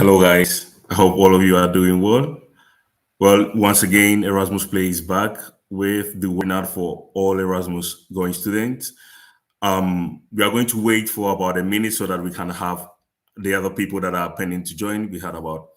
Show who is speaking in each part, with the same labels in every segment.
Speaker 1: Hello, guys. I hope all of you are doing well. Well, once again, Erasmus Play is back with the webinar for all Erasmus going students. We are going to wait for about a minute so that we can have the other people that are pending to join. We had about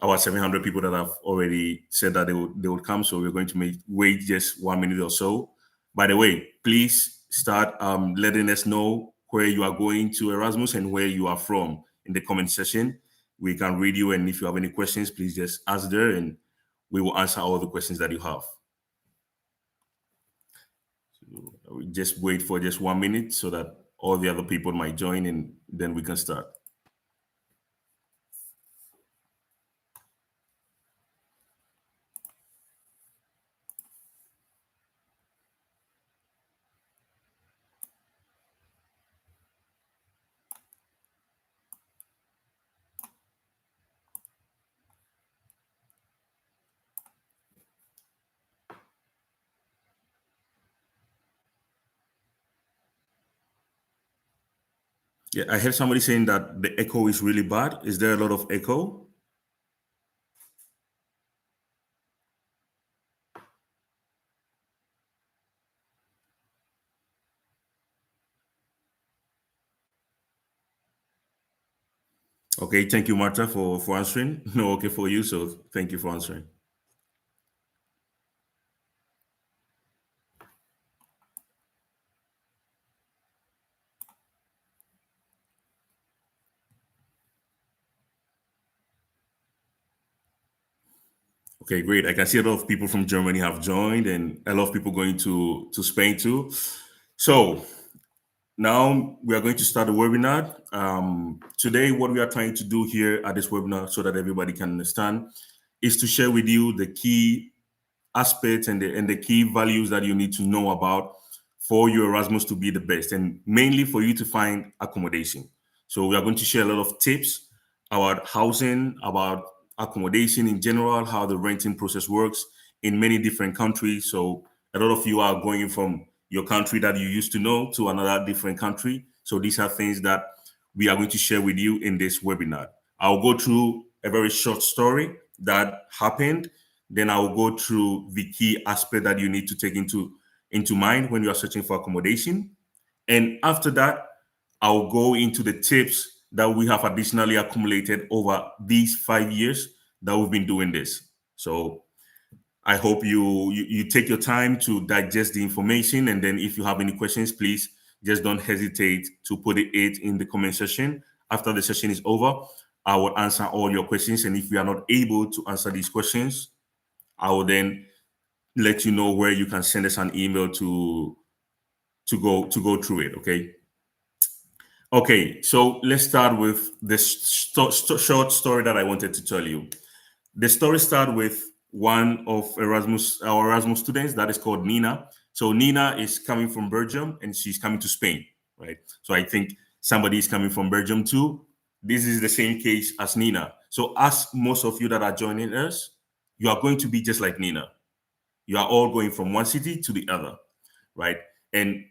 Speaker 1: 700 people that have already said that they would come, so we're going to wait just 1 minute or so. By the way, please start letting us know where you are going to Erasmus and where you are from in the comment section. We can read you, and if you have any questions, please just ask there, and we will answer all the questions that you have. So we just wait for just 1 minute so that all the other people might join, and then we can start. Yeah, I heard somebody saying that the echo is really bad. Is there a lot of echo? Okay, thank you, Martha, for answering. No, okay for you, so thank you for answering. Okay, great. I can see a lot of people from Germany have joined, and a lot of people going to Spain too. So now we are going to start the webinar. Today, what we are trying to do here at this webinar, so that everybody can understand, is to share with you the key aspects and the key values that you need to know about for your Erasmus to be the best, and mainly for you to find accommodation. So we are going to share a lot of tips about housing, about accommodation in general, how the renting process works in many different countries. So a lot of you are going from your country that you used to know to another different country. So these are things that we are going to share with you in this webinar. I'll go through a very short story that happened. Then I'll go through the key aspect that you need to take into mind when you are searching for accommodation. And after that, I'll go into the tips that we have additionally accumulated over these 5 years that we've been doing this. So I hope you take your time to digest the information, and then if you have any questions, please just don't hesitate to put it in the comment section. After the session is over, I will answer all your questions, and if we are not able to answer these questions, I will then let you know where you can send us an email to go through it. Okay. Okay. So let's start with this short story that I wanted to tell you. The story starts with one of our Erasmus students that is called Nina. So Nina is coming from Belgium and she's coming to Spain, right? So I think somebody is coming from Belgium too. This is the same case as Nina. So as most of you that are joining us, you are going to be just like Nina. You are all going from one city to the other, right? And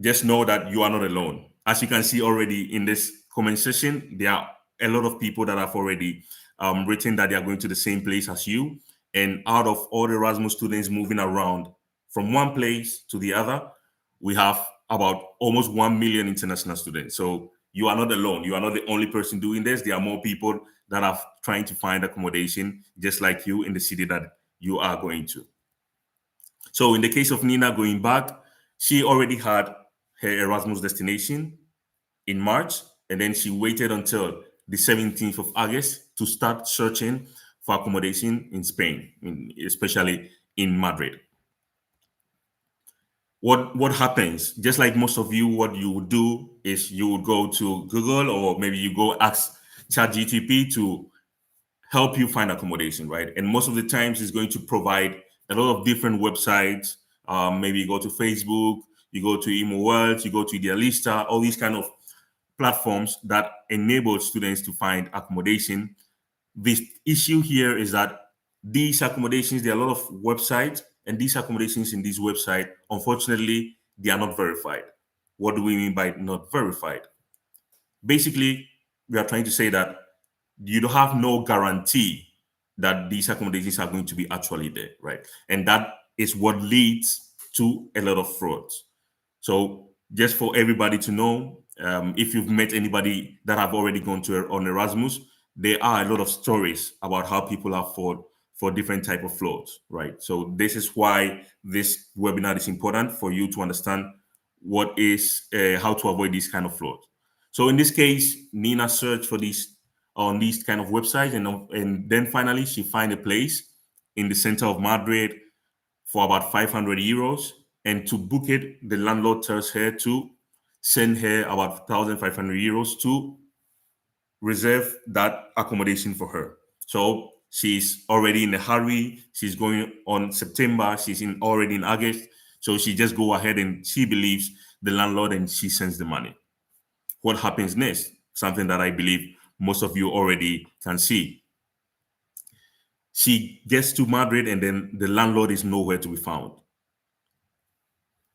Speaker 1: just know that you are not alone. As you can see already in this comment section, there are a lot of people that have already written that they are going to the same place as you. And out of all the Erasmus students moving around from one place to the other, we have about almost 1 million international students. So you are not alone. You are not the only person doing this. There are more people that are trying to find accommodation just like you in the city that you are going to. So in the case of Nina going back, she already had her Erasmus destination in March, and then she waited until the 17th of August to start searching for accommodation in Spain, especially in Madrid. What happens? Just like most of you, what you would do is you would go to Google, or maybe you go ask ChatGTP to help you find accommodation, right? And most of the times it's going to provide a lot of different websites. Maybe you go to Facebook, you go to Imo World, you go to Idealista, all these kind of platforms that enable students to find accommodation. The issue here is that these accommodations, there are a lot of websites, and these accommodations in this website, unfortunately, they are not verified. What do we mean by not verified? Basically, we are trying to say that you don't have no guarantee that these accommodations are going to be actually there, right? And that is what leads to a lot of frauds. So just for everybody to know, if you've met anybody that have already gone to on Erasmus, there are a lot of stories about how people have fought for different type of frauds, right? So this is why this webinar is important for you to understand what is how to avoid these kind of frauds. So in this case, Nina searched for these on these kind of websites, and then finally she find a place in the center of Madrid for about 500 euros. And to book it, the landlord tells her to send her about 1,500 euros to reserve that accommodation for her. So she's already in a hurry. She's going on September. She's in already in August. So she just go ahead and she believes the landlord and she sends the money. What happens next? Something that I believe most of you already can see. She gets to Madrid and then the landlord is nowhere to be found.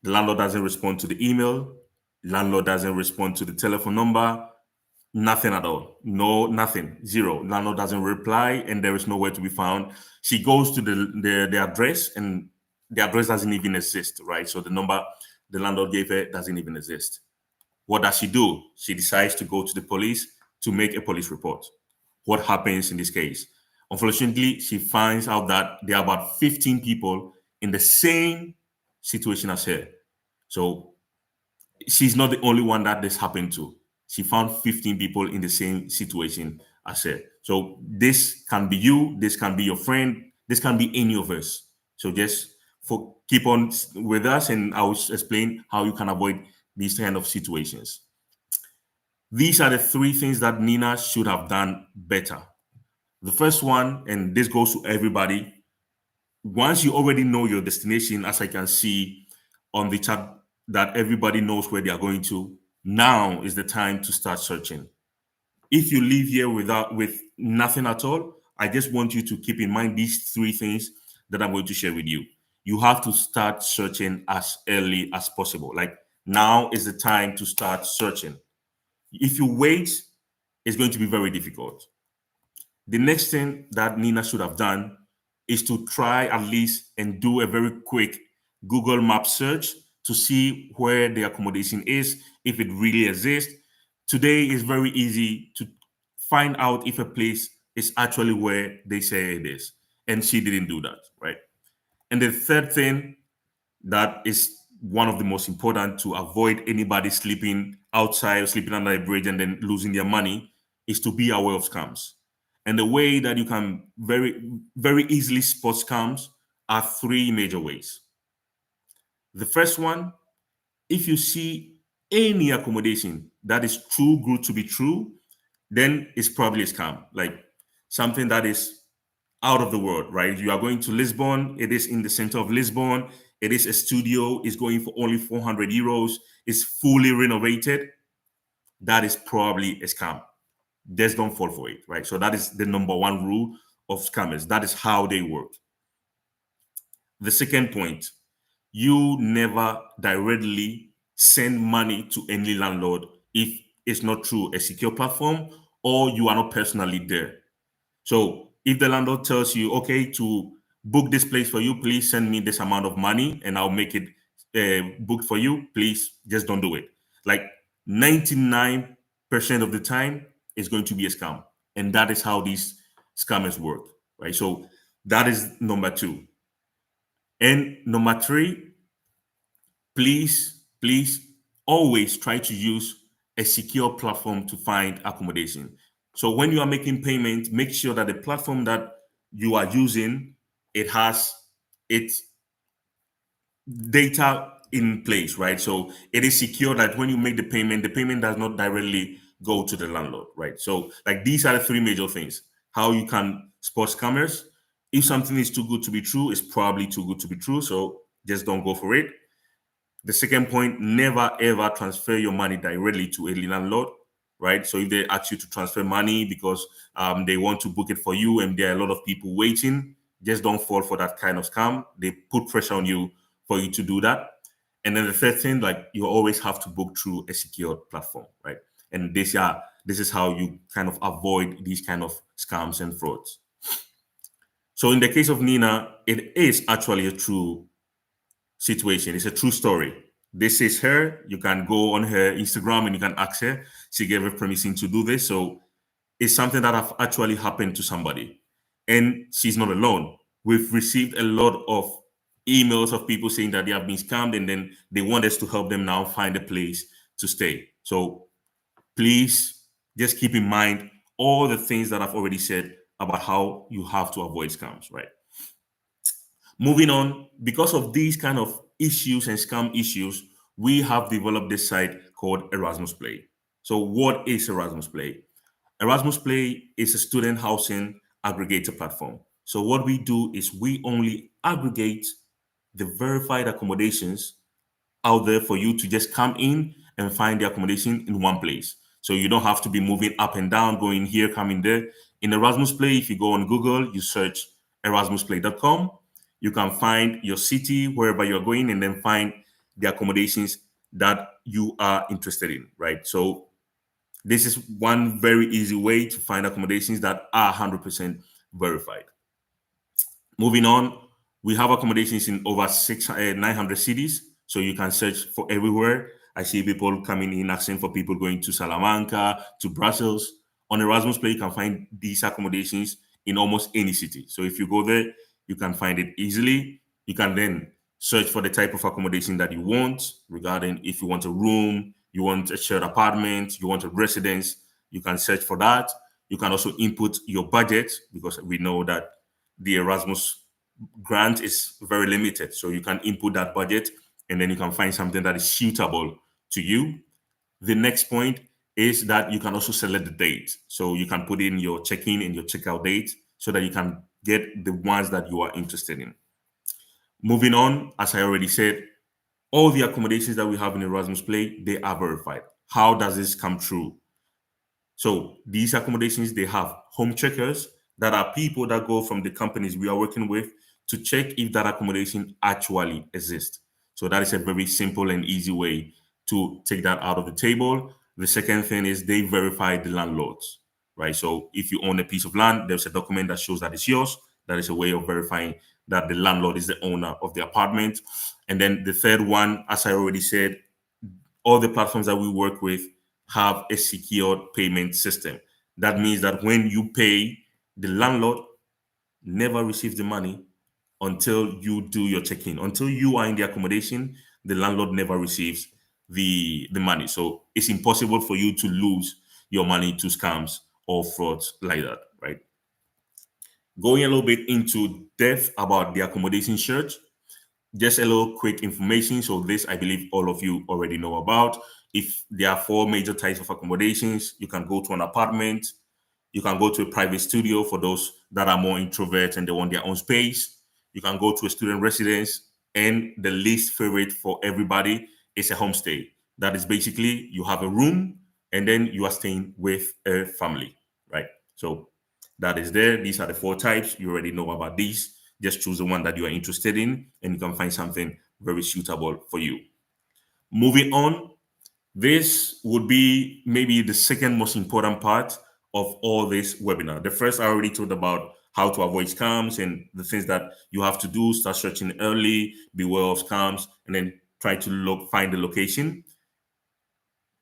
Speaker 1: The landlord doesn't respond to the email. Landlord doesn't respond to the telephone number. Nothing at all. No, nothing. Zero. Landlord doesn't reply, and there is nowhere to be found. She goes to the address, and the address doesn't even exist, right? So the number the landlord gave her doesn't even exist. What does she do? She decides to go to the police to make a police report. What happens in this case? Unfortunately, she finds out that there are about 15 people in the same situation as her. So she's not the only one that this happened to. She found 15 people in the same situation as her. So this can be you, this can be your friend, this can be any of us. So just for keep on with us, and I will explain how you can avoid these kind of situations. These are the three things that Nina should have done better. The first one, and this goes to everybody, once you already know your destination, as I can see on the chat, that everybody knows where they are going to, now is the time to start searching. If you leave here with nothing at all, I just want you to keep in mind these three things that I'm going to share with you. You have to start searching as early as possible. Like now is the time to start searching. If you wait, it's going to be very difficult. The next thing that Nina should have done is to try at least and do a very quick Google Map search to see where the accommodation is, if it really exists. Today is very easy to find out if a place is actually where they say it is. And she didn't do that, right? And the third thing that is one of the most important to avoid anybody sleeping outside or sleeping under a bridge and then losing their money is to be aware of scams. And the way that you can very easily spot scams are three major ways. The first one, if you see any accommodation that is too good to be true, then it's probably a scam, like something that is out of the world, right? You are going to Lisbon, it is in the center of Lisbon, it is a studio, it's going for only 400 euros, it's fully renovated. That is probably a scam. Just don't fall for it, right? So that is the number one rule of scammers. That is how they work. The second point, you never directly send money to any landlord if it's not through a secure platform or you are not personally there. So if the landlord tells you, okay, to book this place for you, please send me this amount of money and I'll make it booked for you, please just don't do it. Like 99% of the time, it's going to be a scam. And that is how these scammers work, right? So that is number two. And number three, please always try to use a secure platform to find accommodation. So when you are making payment, make sure that the platform that you are using, it has its data in place, right? So it is secure that when you make the payment does not directly go to the landlord, right? So like these are the three major things. How you can spot scammers. If something is too good to be true, it's probably too good to be true. So just don't go for it. The second point, never ever transfer your money directly to a landlord, right? So if they ask you to transfer money because they want to book it for you and there are a lot of people waiting, just don't fall for that kind of scam. They put pressure on you for you to do that. And then the third thing, like you always have to book through a secure platform, right? And these are This is how you kind of avoid these kind of scams and frauds. So in the case of Nina, it is actually a true situation. It's a true story. This is her. You can go on her Instagram and you can ask her. She gave her permission to do this. So it's something that have actually happened to somebody. And she's not alone. We've received a lot of emails of people saying that they have been scammed and then they want us to help them now find a place to stay. So please just keep in mind all the things that I've already said about how you have to avoid scams, right? Moving on, because of these kind of issues and scam issues, we have developed this site called Erasmus Play. So, what is Erasmus Play? Erasmus Play is a student housing aggregator platform. So, what we do is we only aggregate the verified accommodations out there for you to just come in and find the accommodation in one place. So you don't have to be moving up and down, going here, coming there. In Erasmus Play, if you go on Google, you search erasmusplay.com, you can find your city, wherever you're going, and then find the accommodations that you are interested in, right? So this is one very easy way to find accommodations that are 100% verified. Moving on, we have accommodations in over 900 cities, so you can search for everywhere. I see people coming in asking for people going to Salamanca, to Brussels. On Erasmus Play, you can find these accommodations in almost any city. So if you go there, you can find it easily. You can then search for the type of accommodation that you want, regarding if you want a room, you want a shared apartment, you want a residence, you can search for that. You can also input your budget because we know that the Erasmus grant is very limited. So you can input that budget and then you can find something that is suitable to you. The next point is that you can also select the date. So you can put in your check-in and your check-out date so that you can get the ones that you are interested in. Moving on, as I already said, all the accommodations that we have in Erasmus Play, they are verified. How does this come true? So these accommodations, they have home checkers that are people that go from the companies we are working with to check if that accommodation actually exists. So that is a very simple and easy way to take that out of the table. The second thing is they verify the landlords, right? So if you own a piece of land, there's a document that shows that it's yours. That is a way of verifying that the landlord is the owner of the apartment. And then the third one, as I already said, all the platforms that we work with have a secured payment system. That means that when you pay, the landlord never receives the money until you do your check-in. Until you are in the accommodation, the landlord never receives the money. So it's impossible for you to lose your money to scams or frauds like that, right? Going a little bit into depth about the accommodation search, just a little quick information. So this, I believe all of you already know about. If there are four major types of accommodations, you can go to an apartment, you can go to a private studio for those that are more introverts and they want their own space. You can go to a student residence, and the least favorite for everybody is a homestay. That is basically you have a room and then you are staying with a family, right? So that is there. These are the four types. You already know about these. Just choose the one that you are interested in, and you can find something very suitable for you. Moving on, this would be maybe the second most important part of all this webinar. The first, I already told about how to avoid scams and the things that you have to do. Start searching early, beware of scams, and then try to find the location.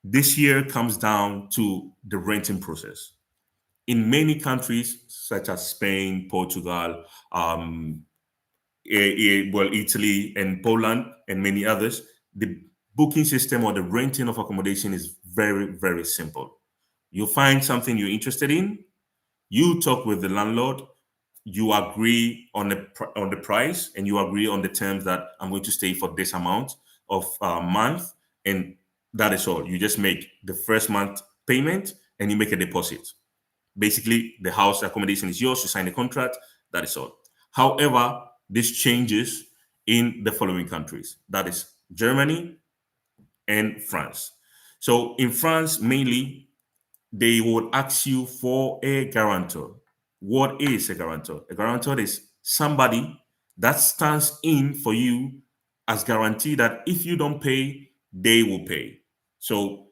Speaker 1: This year comes down to the renting process. In many countries, such as Spain, Portugal, well, Italy and Poland and many others, the booking system or the renting of accommodation is very, very simple. You find something you're interested in, you talk with the landlord, you agree on the price, and you agree on the terms that I'm going to stay for this amount of month, and that is all. You just make the first month payment and you make a deposit. Basically, the house accommodation is yours. You sign the contract. That is all. However, this changes in the following countries. That is Germany and France. So in France, mainly, they would ask you for a guarantor. What is a guarantor? A guarantor is somebody that stands in for you as guarantee that if you don't pay, they will pay. So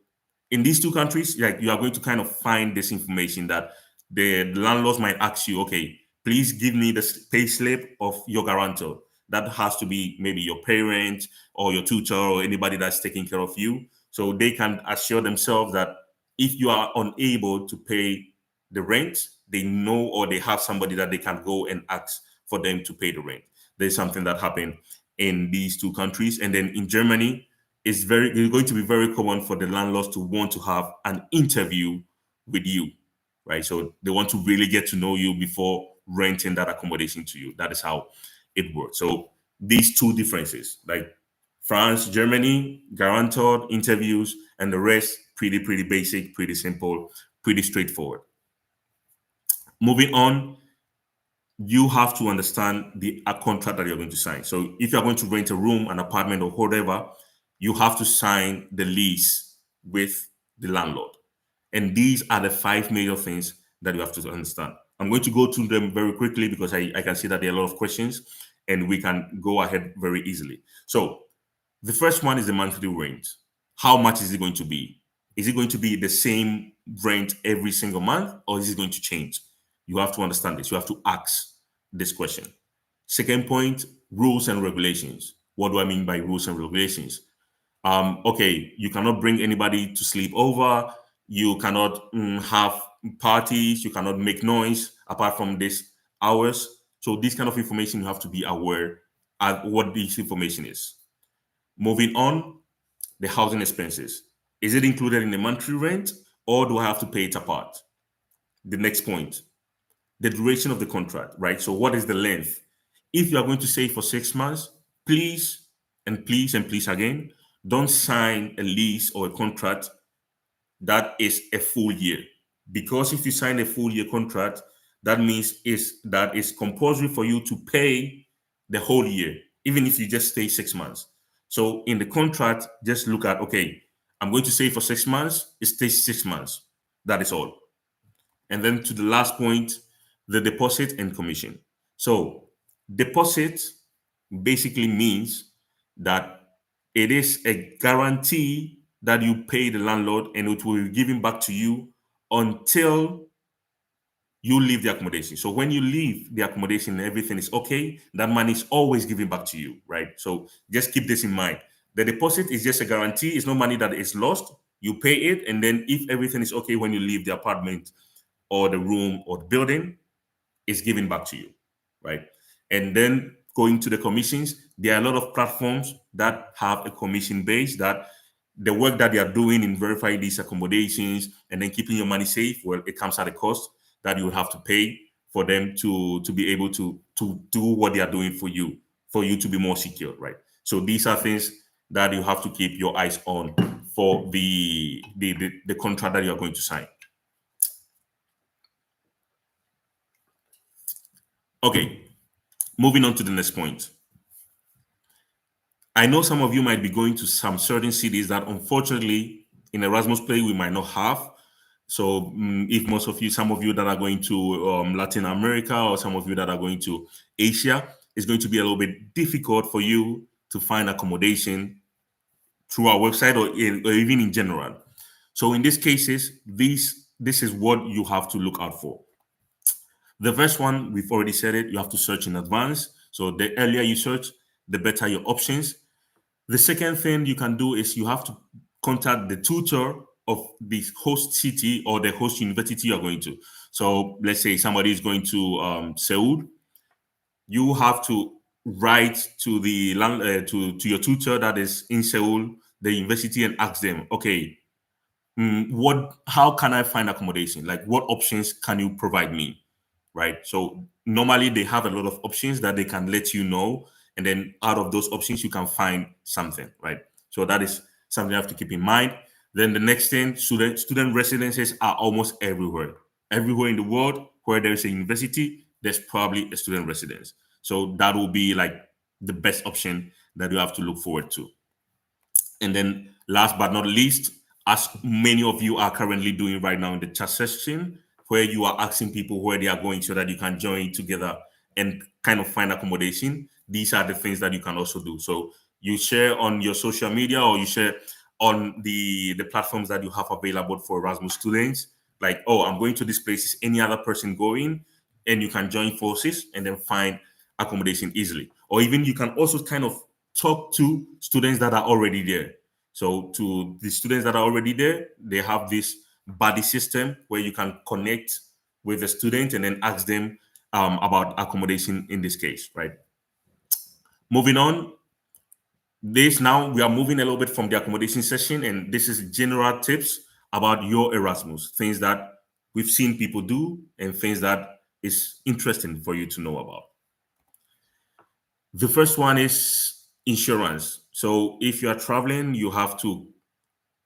Speaker 1: in these two countries, like you are going to kind of find this information that the landlords might ask you, okay, please give me the pay slip of your guarantor. That has to be maybe your parent or your tutor or anybody that's taking care of you. So they can assure themselves that if you are unable to pay the rent, they know or they have somebody that they can go and ask for them to pay the rent. There's something that happened in these two countries. And then in Germany, it's going to be very common for the landlords to want to have an interview with you, right? So they want to really get to know you before renting that accommodation to you. That is how it works. So these two differences, like France, Germany, guaranteed interviews, and the rest pretty basic, pretty simple, pretty straightforward. Moving on, you have to understand the a contract that you're going to sign. So if you're going to rent a room, an apartment, or whatever, you have to sign the lease with the landlord. And these are the five major things that you have to understand. I'm going to go through them very quickly because I can see that there are a lot of questions and we can go ahead very easily. So the first one is the monthly rent. How much is it going to be? Is it going to be the same rent every single month or is it going to change? You have to understand this. You have to ask this question. Second point, rules and regulations. What do I mean by rules and regulations? Okay, you cannot bring anybody to sleep over. You cannot have parties. You cannot make noise apart from these hours. So this kind of information you have to be aware of what this information is. Moving on, the housing expenses. Is it included in the monthly rent or do I have to pay it apart? The next point, the duration of the contract, right? So what is the length? If you are going to say for 6 months, please and please again, don't sign a lease or a contract that is a full year. Because if you sign a full year contract, that means is that it's compulsory for you to pay the whole year, even if you just stay 6 months. So in the contract, just look at okay, I'm going to stay for 6 months, it stays 6 months. That is all. And then to the last point, the deposit and commission. So deposit basically means that it is a guarantee that you pay the landlord and it will be given back to you until you leave the accommodation. So when you leave the accommodation and everything is okay, that money is always given back to you, right? So just keep this in mind. The deposit is just a guarantee. It's no money that is lost. You pay it, and then if everything is okay when you leave the apartment or the room or the building, is given back to you, right? And then going to the commissions, there are a lot of platforms that have a commission base that the work that they are doing in verifying these accommodations and then keeping your money safe, well, it comes at a cost that you will have to pay for them to be able to do what they are doing for you to be more secure, right? So these are things that you have to keep your eyes on for the contract that you are going to sign. Okay, moving on to the next point. I know some of you might be going to some certain cities that unfortunately in Erasmus Play we might not have. So if most of you, some of you that are going to Latin America or some of you that are going to Asia, it's going to be a little bit difficult for you to find accommodation through our website or even in general. So in these cases, this is what you have to look out for. The first one, we've already said it, you have to search in advance. So the earlier you search, the better your options. The second thing you can do is you have to contact the tutor of the host city or the host university you're going to. So let's say somebody is going to Seoul, you have to write to the to your tutor that is in Seoul, the university, and ask them, okay, what how can I find accommodation? Like what options can you provide me? Right? So normally they have a lot of options that they can let you know, and then out of those options you can find something, right? So that is something you have to keep in mind. Then the next thing, student residences are almost everywhere. Everywhere in the world where there is a university, there's probably a student residence. So that will be like the best option that you have to look forward to. And then last but not least, as many of you are currently doing right now in the chat session, where you are asking people where they are going so that you can join together and kind of find accommodation. These are the things that you can also do. So you share on your social media or you share on the platforms that you have available for Erasmus students. Like, oh, I'm going to this place. Is any other person going? And you can join forces and then find accommodation easily. Or even you can also kind of talk to students that are already there. So to the students that are already there, they have this buddy system where you can connect with the student and then ask them about accommodation in this case, right? Moving on, this now we are moving a little bit from the accommodation session, and this is general tips about your Erasmus, things that we've seen people do and things that is interesting for you to know about. The first one is insurance. So if you are traveling, you have to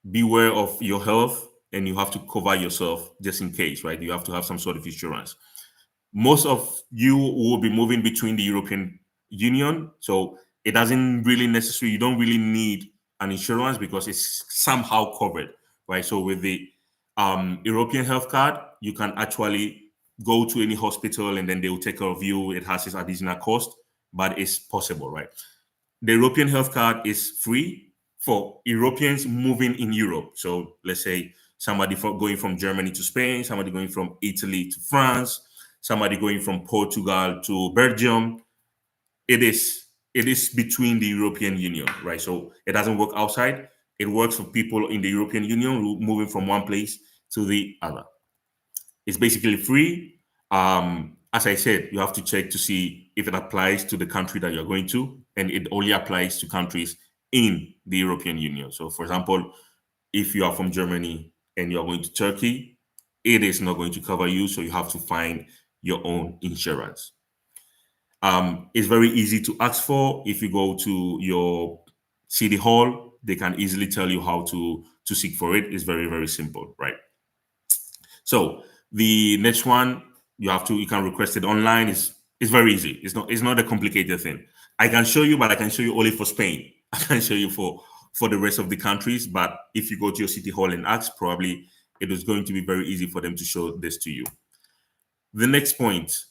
Speaker 1: beware of your health and you have to cover yourself just in case, right? You have to have some sort of insurance. Most of you will be moving between the European Union, so it doesn't really necessarily, you don't really need an insurance because it's somehow covered, right? So with the European health card, you can actually go to any hospital and then they will take care of you. It has its additional cost, but it's possible, right? The European health card is free for Europeans moving in Europe. So let's say somebody going from Germany to Spain, somebody going from Italy to France, somebody going from Portugal to Belgium. It is between the European Union, right? So it doesn't work outside. It works for people in the European Union moving from one place to the other. It's basically free. As I said, you have to check to see if it applies to the country that you're going to, and it only applies to countries in the European Union. So, for example, if you are from Germany and you're going to Turkey, it is not going to cover you, so you have to find your own insurance. It's very easy to ask for. If you go to your city hall, they can easily tell you how to seek for it. It's very, very simple, right? So the next one, you can request it online. It's very easy. It's not a complicated thing. I can show you, but I can show you only for Spain. I can show you for the rest of the countries. But if you go to your city hall and ask, probably it is going to be very easy for them to show this to you. The next point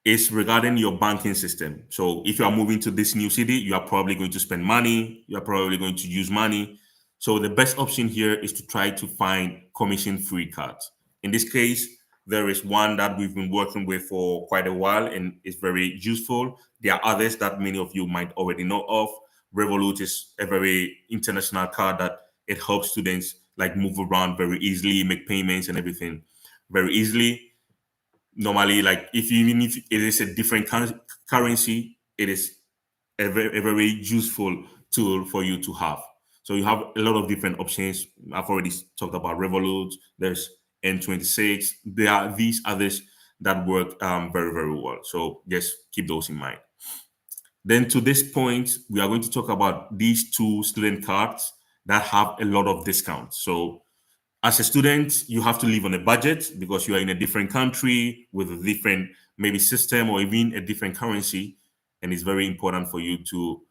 Speaker 1: is regarding your banking system. So if you are moving to this new city, you are probably going to spend money, you are probably going to use money. So the best option here is to try to find commission-free cards. In this case, there is one that we've been working with for quite a while and it's very useful. There are others that many of you might already know of. Revolut is a very international card that it helps students like move around very easily, make payments and everything very easily. Normally, like even if it is a different currency, it is a very useful tool for you to have. So you have a lot of different options. I've already talked about Revolut. There's N26. There are these others that work very, very well. So just keep those in mind. Then to this point, we are going to talk about these two student cards that have a lot of discounts. So as a student, you have to live on a budget because you are in a different country with a different maybe system or even a different currency. And it's very important for you to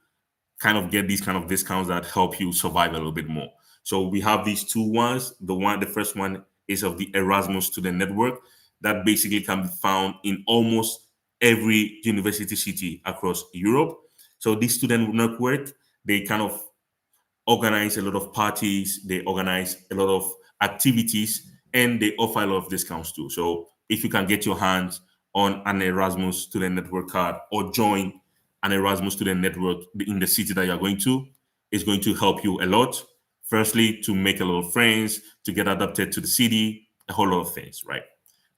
Speaker 1: kind of get these kind of discounts that help you survive a little bit more. So we have these two ones. The first one is of the Erasmus Student Network that basically can be found in almost every university city across Europe. So this student network, they kind of organize a lot of parties, they organize a lot of activities, and they offer a lot of discounts too. So if you can get your hands on an Erasmus Student Network card or join an Erasmus Student Network in the city that you're going to, it's going to help you a lot. Firstly, to make a lot of friends, to get adapted to the city, a whole lot of things, right?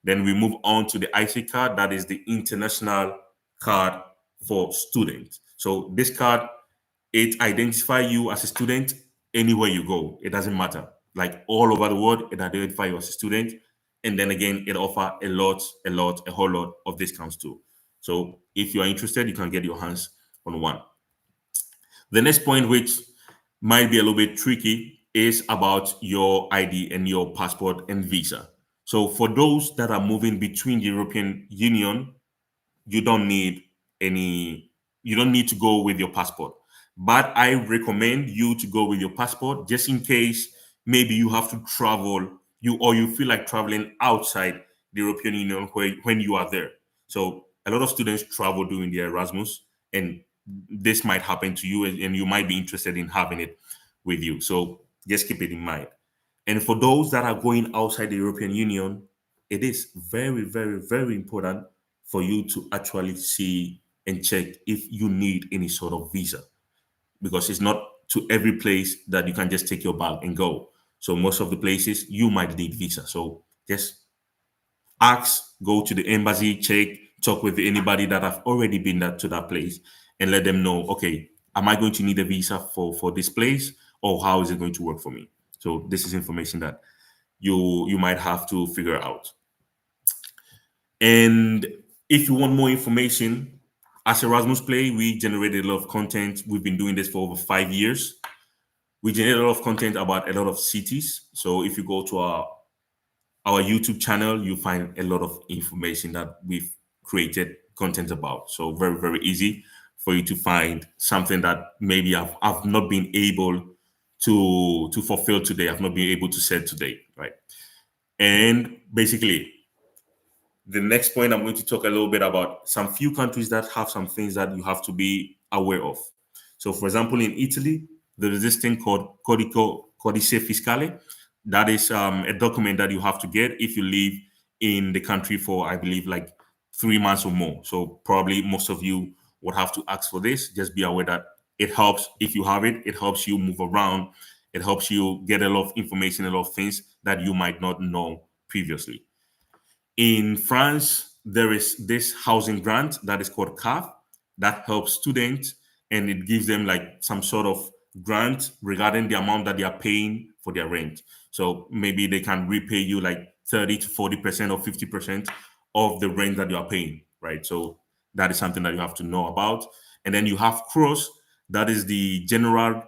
Speaker 1: Then we move on to the IC card, that is the international card for students. So this card, it identifies you as a student anywhere you go. It doesn't matter. Like all over the world, it identifies you as a student. And then again, it offers a whole lot of discounts too. So if you are interested, you can get your hands on one. The next point, which might be a little bit tricky, is about your ID and your passport and visa. So for those that are moving between the European Union, you don't need any you don't need to go with your passport, but I recommend you to go with your passport just in case maybe you have to travel, you feel like traveling outside the European Union when you are there. So a lot of students travel during the Erasmus, and this might happen to you, and you might be interested in having it with you. So just keep it in mind. And for those that are going outside the European Union, it is very, very, very important for you to actually see and check if you need any sort of visa, because it's not to every place that you can just take your bag and go. So most of the places you might need visa. So just ask, go to the embassy, check, talk with anybody that have already been to that place, and let them know, okay, am I going to need a visa for this place, or how is it going to work for me? So this is information that you might have to figure out. And if you want more information, as Erasmus Play, we generated a lot of content. We've been doing this for over 5 years. We generate a lot of content about a lot of cities. So if you go to our YouTube channel, you find a lot of information that we've created content about. So very, very easy for you to find something that maybe I've not been able to fulfill today. I've not been able to say today, right? And basically, the next point, I'm going to talk a little bit about some few countries that have some things that you have to be aware of. So, for example, in Italy, there is this thing called Codice Fiscale. That is a document that you have to get if you live in the country for, I believe, like 3 months or more. So, probably most of you would have to ask for this. Just be aware that it helps if you have it. It helps you move around. It helps you get a lot of information, a lot of things that you might not know previously. In France, there is this housing grant that is called CAF that helps students, and it gives them like some sort of grant regarding the amount that they are paying for their rent. So maybe they can repay you like 30 to 40% or 50% of the rent that you are paying, right? So that is something that you have to know about. And then you have CROSS, that is the general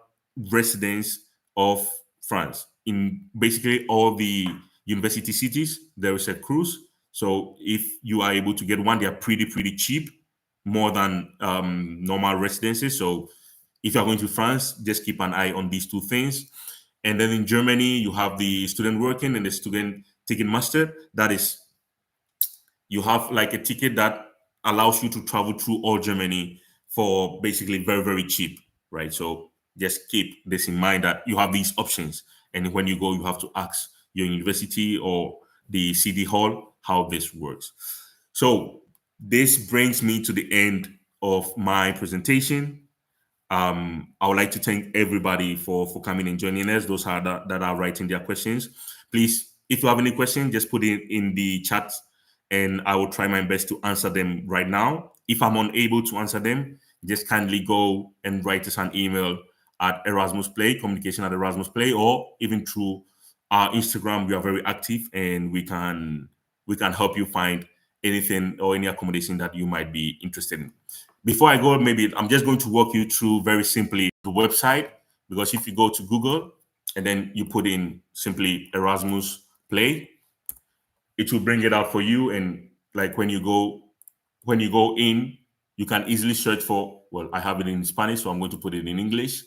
Speaker 1: residence of France. In basically all the university cities, there is a cruise. So if you are able to get one, they are pretty, pretty cheap, more than normal residences. So if you are going to France, just keep an eye on these two things. And then in Germany, you have the student working and the student taking master. That is, you have like a ticket that allows you to travel through all Germany for basically very, very cheap, right? So just keep this in mind that you have these options. And when you go, you have to ask your university or the city hall how this works. So this brings me to the end of my presentation. I would like to thank everybody for coming and joining us. Those are that are writing their questions. Please, if you have any questions, just put it in the chat, and I will try my best to answer them right now. If I'm unable to answer them, just kindly go and write us an email at Erasmus Play, communication at Erasmus Play, or even through our Instagram. We are very active, and we can help you find anything or any accommodation that you might be interested in. Before I go, maybe I'm just going to walk you through very simply the website, because if you go to Google and then you put in simply Erasmus Play, it will bring it out for you. And like when you go in, you can easily search for, well, I have it in Spanish, so I'm going to put it in English.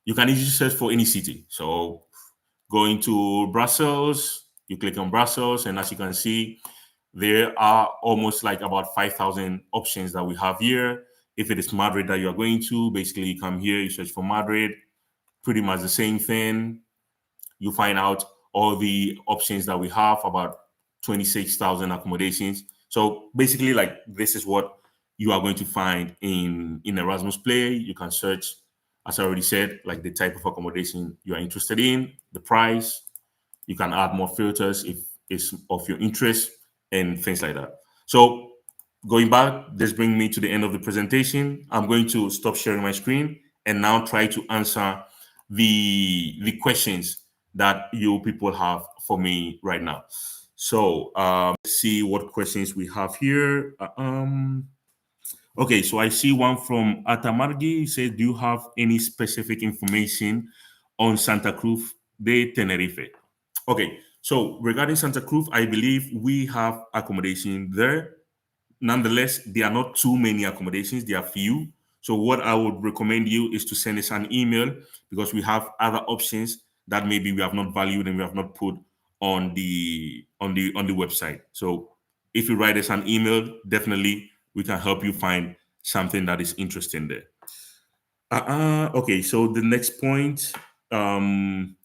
Speaker 1: You can easily search for any city. So going to Brussels, you click on Brussels, and as you can see, there are almost like about 5,000 options that we have here. If it is Madrid that you are going to, basically you come here, you search for Madrid, pretty much the same thing. You find out all the options that we have, about 26,000 accommodations. So basically, like, this is what you are going to find in Erasmus Play. You can search, as I already said, like the type of accommodation you are interested in, the price. You can add more filters if it's of your interest, and things like that. So going back, this brings me to the end of the presentation. I'm going to stop sharing my screen and now try to answer the questions that you people have for me right now. So let's see what questions we have here. Okay, so I see one from Atamargi. He said, do you have any specific information on Santa Cruz de Tenerife? Okay, so regarding Santa Cruz, I believe we have accommodation there. Nonetheless, there are not too many accommodations, there are few. So what I would recommend you is to send us an email, because we have other options that maybe we have not valued and we have not put on the website. So if you write us an email, definitely we can help you find something that is interesting there. Okay, so the next point. Um,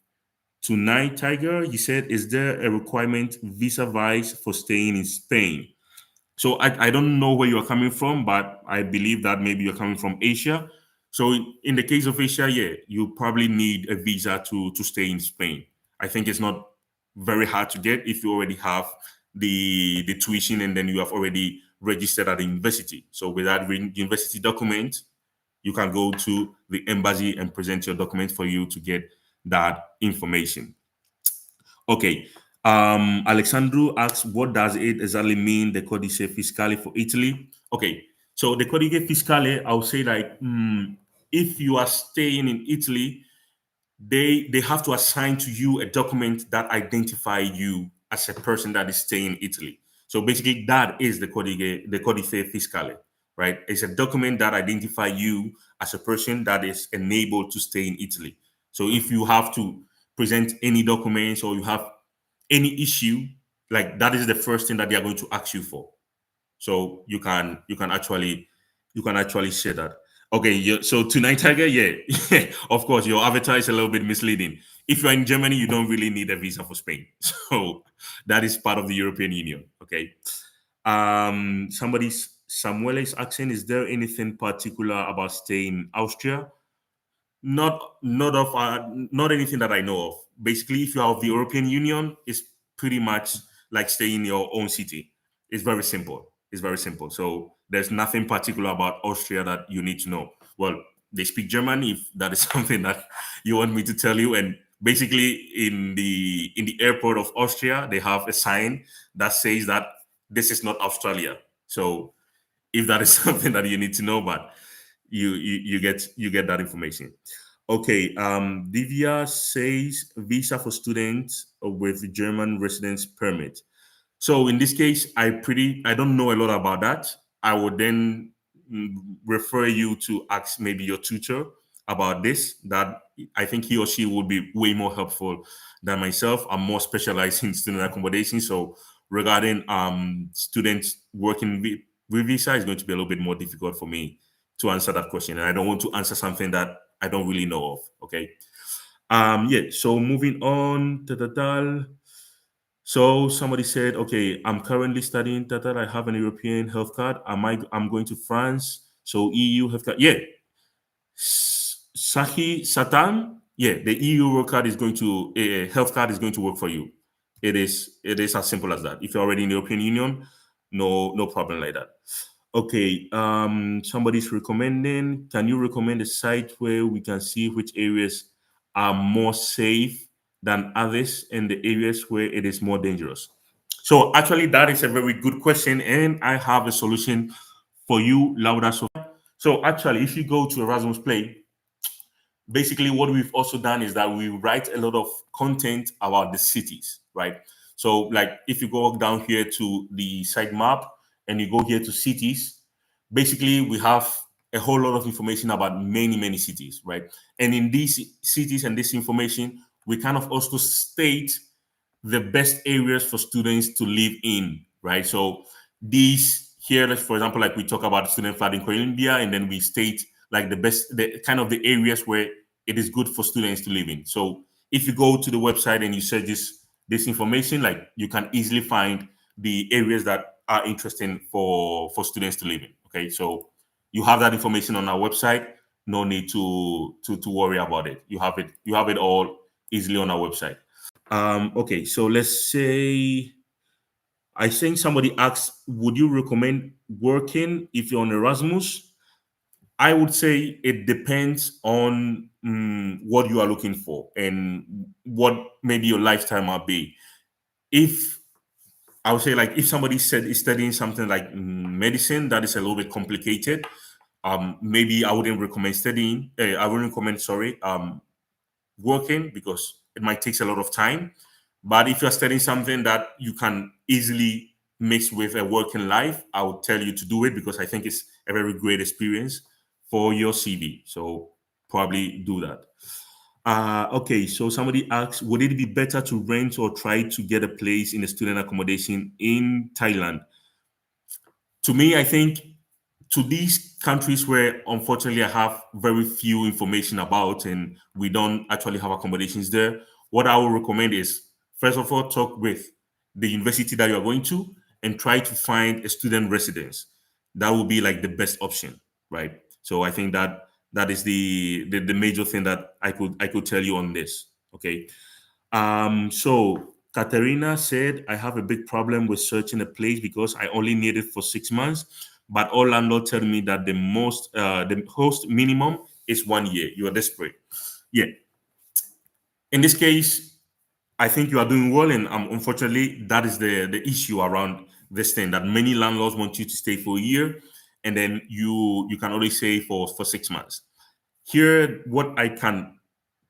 Speaker 1: Tonight, Tiger, you said, is there a requirement visa-wise for staying in Spain? So I don't know where you're coming from, but I believe that maybe you're coming from Asia. So in the case of Asia, yeah, you probably need a visa to stay in Spain. I think it's not very hard to get if you already have the tuition and then you have already registered at the university. So with that university document, you can go to the embassy and present your document for you to get that information. Okay. Alexandru asks, what does it exactly mean, the Codice Fiscale for Italy? Okay. So the Codice Fiscale, I would say like, if you are staying in Italy, they have to assign to you a document that identify you as a person that is staying in Italy. So basically, that is the Codice Fiscale, right? It's a document that identify you as a person that is enabled to stay in Italy. So if you have to present any documents or you have any issue, like that is the first thing that they are going to ask you for. So you can actually share that. Okay, yeah, so tonight, Tiger, yeah, of course, your avatar is a little bit misleading. If you're in Germany, you don't really need a visa for Spain. So that is part of the European Union. Okay. Samuel is asking, is there anything particular about staying in Austria? Not anything that I know of. Basically, if you're of the European Union, it's pretty much like staying in your own city. It's very simple. It's very simple. So there's nothing particular about Austria that you need to know. Well, they speak German, if that is something that you want me to tell you. And basically, in the airport of Austria, they have a sign that says that this is not Australia. So if that is something that you need to know, but you get that information. Okay, Divya says visa for students with German residence permit. So in this case, I don't know a lot about that. I would then refer you to ask maybe your tutor about this. That I think he or she would be way more helpful than myself. I'm more specialized in student accommodation, so regarding students working with visa is going to be a little bit more difficult for me to answer that question, and I don't want to answer something that I don't really know of. Okay. Yeah. So moving on. So somebody said, okay, I'm currently studying that. I have an European health card. I'm going to France. So EU health card. Yeah. Sahi Satan. Yeah, the EU work card is going to health card is going to work for you. It is as simple as that. If you're already in the European Union, no problem like that. Okay, somebody's recommending. Can you recommend a site where we can see which areas are more safe than others and the areas where it is more dangerous? So actually, that is a very good question, and I have a solution for you, Laura. So actually, if you go to Erasmus Play, basically what we've also done is that we write a lot of content about the cities, right? So like if you go down here to the site map and you go here to cities, basically we have a whole lot of information about many cities, right? And in these cities and this information, we kind of also state the best areas for students to live in, right? So these here, like, for example, like we talk about student flood in Colombia, and then we state like the kind of the areas where it is good for students to live in. So if you go to the website and you search this information, like you can easily find the areas that are interesting for students to live in. Okay, so you have that information on our website. No need to worry about it. You have it all easily on our website. Okay, so let's say I think somebody asked, would you recommend working if you're on Erasmus? I would say it depends on what you are looking for and what maybe your lifetime might be. If I would say, like, if somebody said is studying something like medicine, that is a little bit complicated. Maybe I wouldn't recommend studying. I wouldn't recommend, sorry, working because it might take a lot of time. But if you're studying something that you can easily mix with a working life, I would tell you to do it because I think it's a very great experience for your CV. So probably do that. Okay, so somebody asks, would it be better to rent or try to get a place in a student accommodation in Thailand? To me, I think to these countries where unfortunately I have very few information about and we don't actually have accommodations there, what I would recommend is first of all talk with the university that you're going to and try to find a student residence. That would be like the best option, right? So I think that that is the major thing that I could tell you on this. Okay. So Katerina said, I have a big problem with searching a place because I only need it for 6 months, but all landlord tell me that the host minimum is 1 year. You are desperate. Yeah. In this case, I think you are doing well, and unfortunately, that is the issue around this thing that many landlords want you to stay for a year, and then you can only stay for 6 months. Here, what I can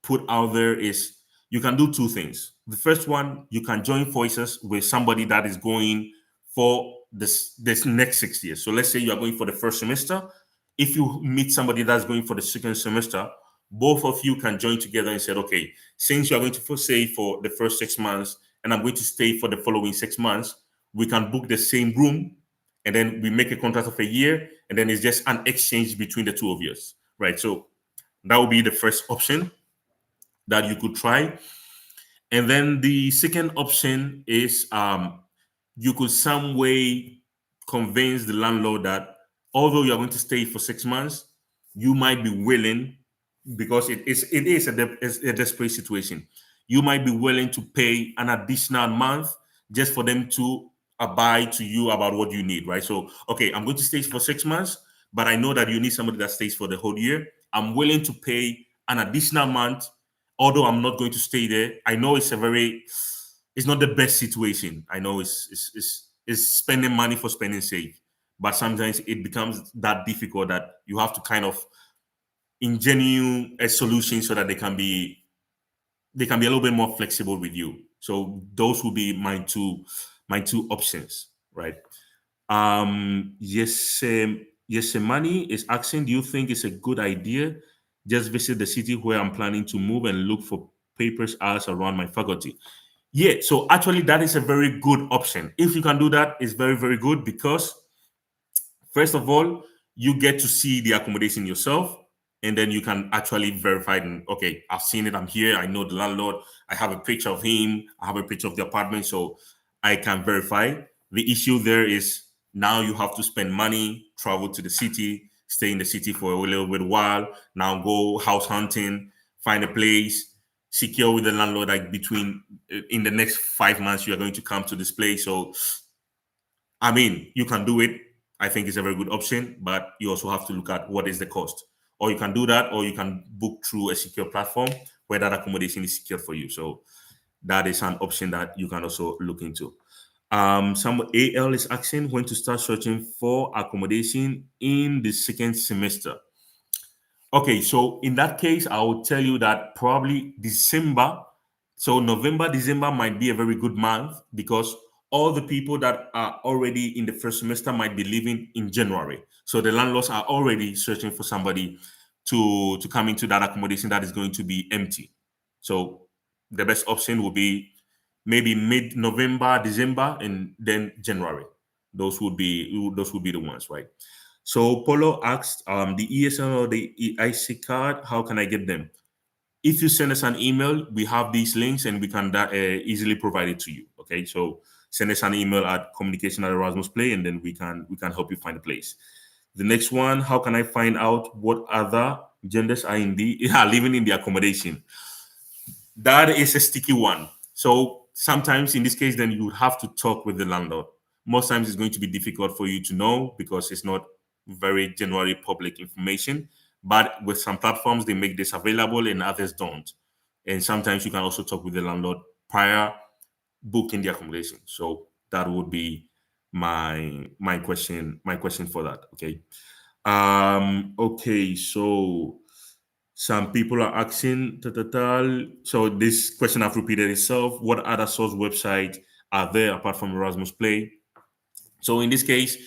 Speaker 1: put out there is you can do two things. The first one, you can join forces with somebody that is going for this next 6 years. So let's say you are going for the first semester. If you meet somebody that's going for the second semester, both of you can join together and say, okay, since you are going to stay for the first 6 months and I'm going to stay for the following 6 months, we can book the same room and then we make a contract of a year and then it's just an exchange between the two of you, right? So that would be the first option that you could try. And then the second option is you could some way convince the landlord that although you're going to stay for 6 months, you might be willing, because it is a desperate situation. You might be willing to pay an additional month just for them to abide to you about what you need, right? So, okay, I'm going to stay for 6 months, but I know that you need somebody that stays for the whole year. I'm willing to pay an additional month, although I'm not going to stay there. I know it's not the best situation. I know it's spending money for spending sake, but sometimes it becomes that difficult that you have to kind of ingenu a solution so that they can be a little bit more flexible with you. So those will be my two options, right? Yesemani is asking, do you think it's a good idea just visit the city where I'm planning to move and look for papers as around my faculty? Yeah, so actually that is a very good option. If you can do that, it's very, very good because first of all, you get to see the accommodation yourself, and then you can actually verify. Okay, I've seen it. I'm here. I know the landlord. I have a picture of him. I have a picture of the apartment, so I can verify. The issue there is now you have to spend money, travel to the city, stay in the city for a little bit while. Now go house hunting, find a place, secure with the landlord. Like between in the next 5 months, you are going to come to this place. So I mean, you can do it. I think it's a very good option, but you also have to look at what is the cost. Or you can do that, or you can book through a secure platform where that accommodation is secure for you. So that is an option that you can also look into. Some AL is asking when to start searching for accommodation in the second semester. Okay, so in that case, I will tell you that probably December, so November, December might be a very good month because all the people that are already in the first semester might be leaving in January. So the landlords are already searching for somebody to come into that accommodation that is going to be empty. So the best option would be maybe mid-November, December, and then January. Those would be the ones, right? So Polo asked, the ESL or the IC card, how can I get them? If you send us an email, we have these links and we can easily provide it to you. Okay, so send us an email at communication at Erasmus Play, and then we can help you find a place. The next one, how can I find out what other genders are in the living in the accommodation? That is a sticky one. So sometimes in this case, then you would have to talk with the landlord. Most times it's going to be difficult for you to know because it's not very generally public information. But with some platforms, they make this available and others don't. And sometimes you can also talk with the landlord prior booking the accommodation. So that would be my question for that. Okay. Okay, so some people are asking, so this question have repeated itself. What other source websites are there apart from Erasmus Play? So in this case,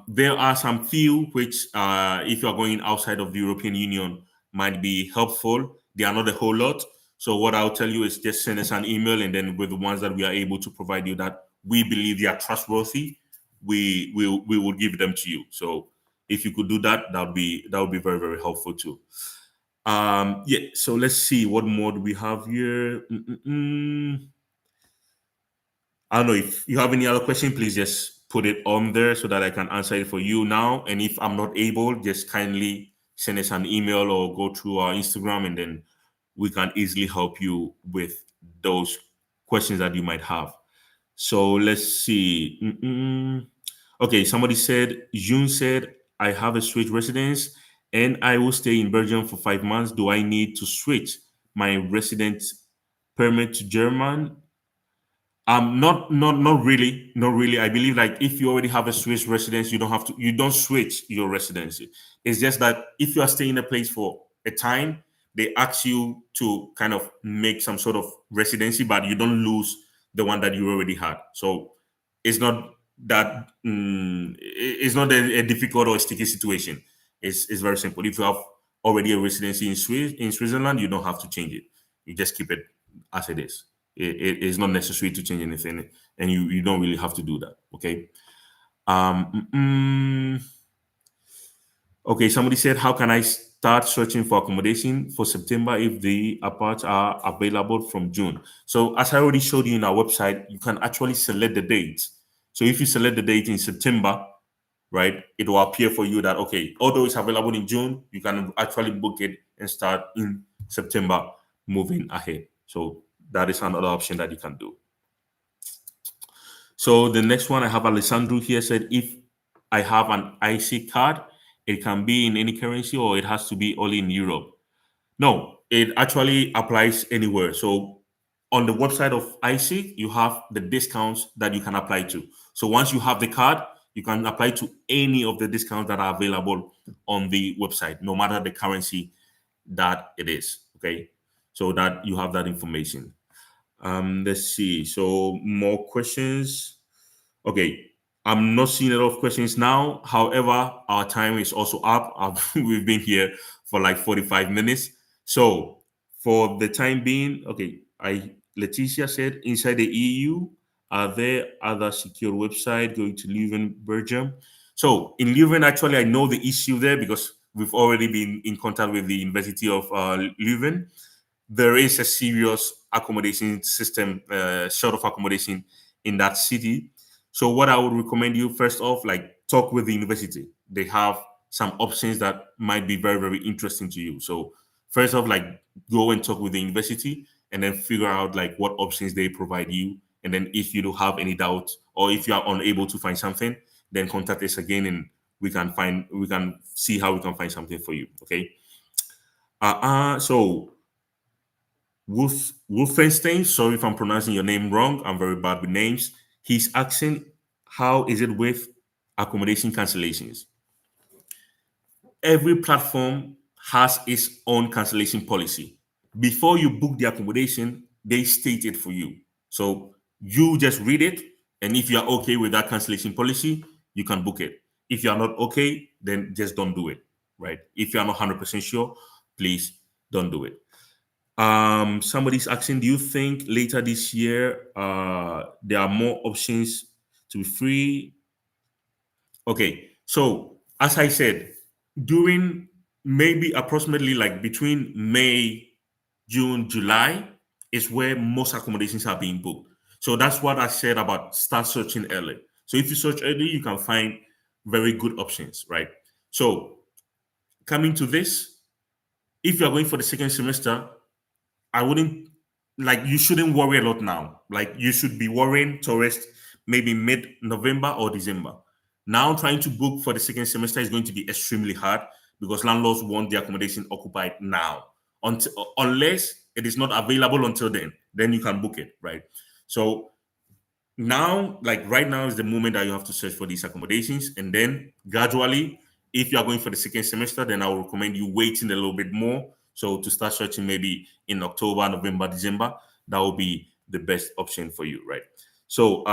Speaker 1: there are some few which, if you are going outside of the European Union, might be helpful. They are not a whole lot. So what I'll tell you is just send us an email, and then with the ones that we are able to provide you that we believe they are trustworthy, we will give them to you. So if you could do that, that would be very, very helpful too. Yeah, so let's see what more do we have here. I don't know if you have any other question, please just put it on there so that I can answer it for you now. And if I'm not able, just kindly send us an email or go through our Instagram, and then we can easily help you with those questions that you might have. So let's see. Okay, somebody said, June said, I have a Switch residence and I will stay in Belgium for 5 months. Do I need to switch my resident permit to German? Not really, not really. I believe like if you already have a Swiss residence, you don't switch your residency. It's just that if you are staying in a place for a time, they ask you to kind of make some sort of residency, but you don't lose the one that you already had. So it's not that it's not a difficult or sticky situation. It's very simple. If you have already a residency in Switzerland, you don't have to change it. You just keep it as it is. It's not necessary to change anything, and you don't really have to do that. Okay. Um, mm, mm. Okay. Somebody said, "How can I start searching for accommodation for September if the aparts are available from June?" So, as I already showed you in our website, you can actually select the date. So, if you select the date in September, right, it will appear for you that okay, although it's available in June, you can actually book it and start in September, moving ahead. So that is another option that you can do. So the next one I have Alessandro here said, if I have an IC card, it can be in any currency or it has to be only in Europe. No, it actually applies anywhere. So on the website of IC, you have the discounts that you can apply to. So once you have the card, you can apply to any of the discounts that are available on the website, no matter the currency that it is. Okay. So that you have that information. Let's see. So more questions. Okay, I'm not seeing a lot of questions now. However, our time is also up. We've been here for like 45 minutes. So for the time being, okay, I Leticia said inside the EU, are there other secure website going to Leuven, Belgium? So in Leuven, actually, I know the issue there because we've already been in contact with the University of Leuven. There is a serious accommodation system, sort of accommodation in that city. So what I would recommend you first off, like talk with the university. They have some options that might be very, very interesting to you. So first off, like go and talk with the university and then figure out like what options they provide you. And then if you don't have any doubt or if you are unable to find something, then contact us again and we can see how we can find something for you. Okay. So Wolfenstein, sorry if I'm pronouncing your name wrong. I'm very bad with names. He's asking, how is it with accommodation cancellations? Every platform has its own cancellation policy. Before you book the accommodation, they state it for you. So you just read it, and if you are okay with that cancellation policy, you can book it. If you are not okay, then just don't do it. Right? If you are not 100% sure, please don't do it. Somebody's asking, do you think later this year there are more options to be free? Okay, so as I said, during maybe approximately like between May, June, July is where most accommodations are being booked. So that's what I said about start searching early. So if you search early, you can find very good options, right? So coming to this, if you are going for the second semester, I wouldn't like you shouldn't worry a lot now. Like you should be worrying towards maybe mid November or December. Now trying to book for the second semester is going to be extremely hard because landlords want the accommodation occupied now. Unless it is not available until then you can book it, right? So now, like right now, is the moment that you have to search for these accommodations, and then gradually, if you are going for the second semester, then I will recommend you waiting a little bit more. So to start searching maybe in October, November, December, that will be the best option for you, right? So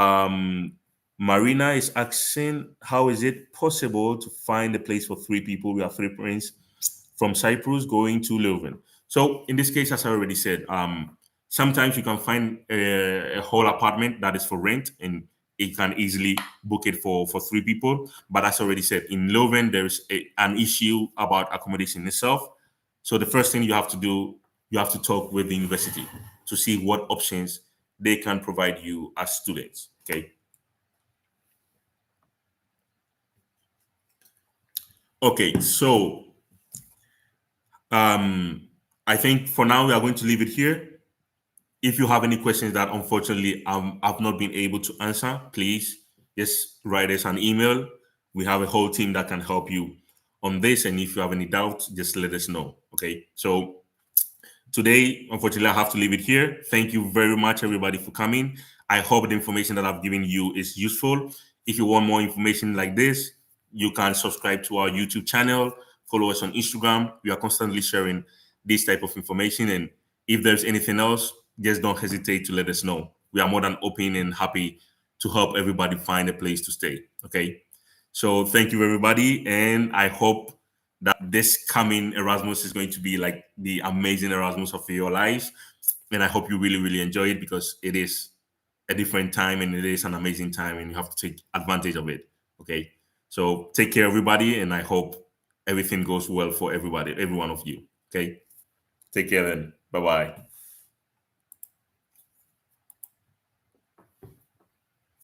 Speaker 1: Marina is asking, how is it possible to find a place for three people? We have three friends from Cyprus going to Leuven. So in this case, as I already said, sometimes you can find a whole apartment that is for rent, and it can easily book it for 3 people. But as already said, in Leuven, there's an issue about accommodation itself. So the first thing you have to do, you have to talk with the university to see what options they can provide you as students. Okay. Okay. So I think for now we are going to leave it here. If you have any questions that unfortunately I've not been able to answer, please just write us an email. We have a whole team that can help you on this. And if you have any doubts, just let us know. Okay. So today, unfortunately, I have to leave it here. Thank you very much, everybody, for coming. I hope the information that I've given you is useful. If you want more information like this, you can subscribe to our YouTube channel, follow us on Instagram. We are constantly sharing this type of information. And if there's anything else, just don't hesitate to let us know. We are more than open and happy to help everybody find a place to stay. Okay. So thank you, everybody. And I hope that this coming Erasmus is going to be like the amazing Erasmus of your lives. And I hope you really, really enjoy it because it is a different time and it is an amazing time and you have to take advantage of it. Okay. So take care, everybody. And I hope everything goes well for everybody, every one of you. Okay. Take care then. Bye bye.